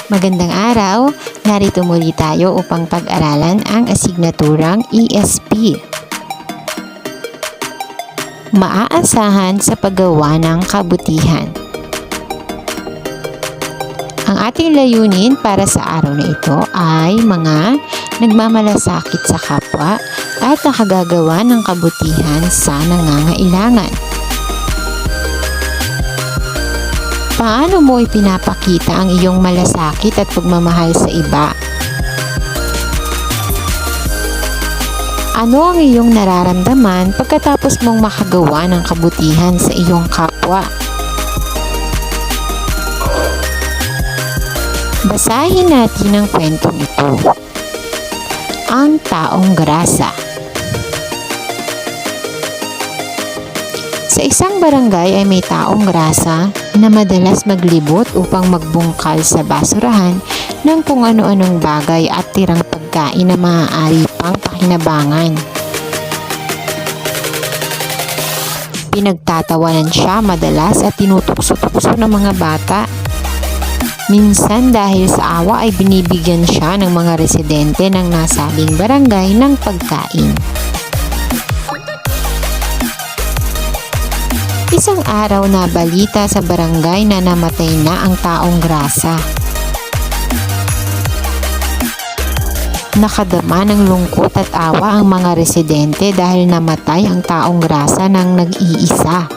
Magandang araw! Narito muli tayo upang pag-aralan ang asignaturang ESP. Maaasahan sa paggawa ng kabutihan. Ang ating layunin para sa araw na ito ay mga nagmamalasakit sa kapwa at nakagagawa ng kabutihan sa nangangailangan. Paano mo ipinapakita ang iyong malasakit at pagmamahal sa iba? Ano ang iyong nararamdaman pagkatapos mong makagawa ng kabutihan sa iyong kapwa? Basahin natin ang kwentong ito. Ang taong grasa. Sa isang barangay ay may taong grasa na madalas maglibot upang magbungkal sa basurahan ng kung ano-anong bagay at tirang pagkain na maaari pang pakinabangan. Pinagtatawanan siya madalas at tinutukso-tukso ng mga bata. Minsan dahil sa awa ay binibigyan siya ng mga residente ng nasabing barangay ng pagkain. Isang araw na balita sa barangay na namatay na ang taong grasa. Nakadama ng lungkot at awa ang mga residente dahil namatay ang taong grasa ng nag-iisa.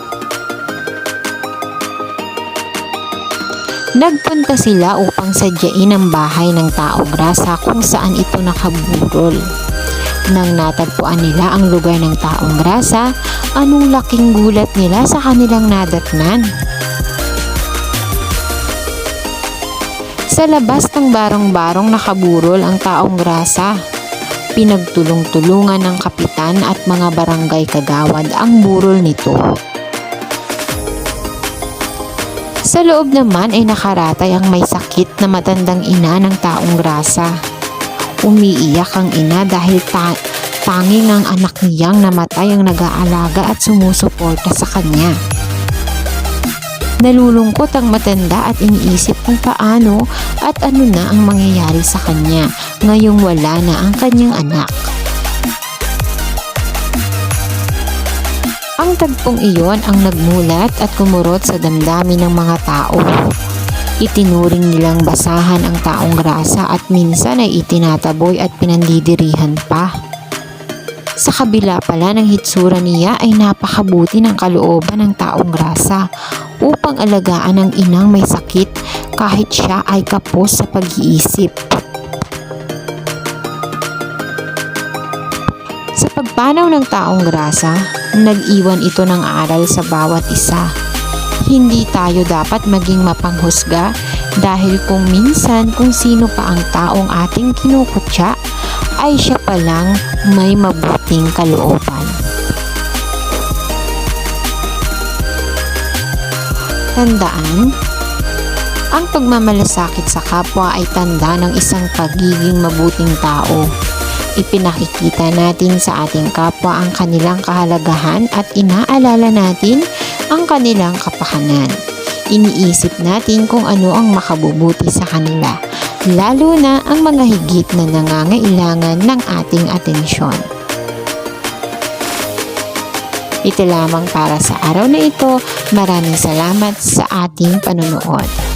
Nagpunta sila upang sadyain ang bahay ng taong grasa kung saan ito nakaburol. Nang natagpuan nila ang lugar ng taong grasa, anong laking gulat nila sa kanilang nadatnan. Sa labas ng barong-barong nakaburol ang taong grasa. Pinagtulong-tulungan ng kapitan at mga barangay kagawad ang burol nito. Sa loob naman ay nakaratay ang may sakit na matandang ina ng taong grasa. Umiiyak ang ina dahil tanging ang anak niyang namatay ang nag-aalaga at sumusuporta sa kanya. Nalulungkot ang matanda at iniisip kung paano at ano na ang mangyayari sa kanya ngayong wala na ang kanyang anak. Ang tagpong iyon ang nagmulat at kumurot sa damdamin ng mga tao. Itinuring nilang basahan ang taong grasa at minsan ay itinataboy at pinandidirihan pa. Sa kabila pala ng hitsura niya ay napakabuti ng kalooban ng taong grasa upang alagaan ang inang may sakit kahit siya ay kapos sa pag-iisip. Sa pagpanaw ng taong grasa, nag-iwan ito ng aral sa bawat isa. Hindi tayo dapat maging mapanghusga dahil kung minsan kung sino pa ang taong ating kinukutya ay siya palang may mabuting kalooban. Tandaan, ang pagmamalasakit sa kapwa ay tanda ng isang pagiging mabuting tao. Ipinakikita natin sa ating kapwa ang kanilang kahalagahan at inaalala natin ang kanilang kapakanan. Iniisip natin kung ano ang makabubuti sa kanila, lalo na ang mga higit na nangangailangan ng ating atensyon. Ito lamang para sa araw na ito. Maraming salamat sa ating panonood.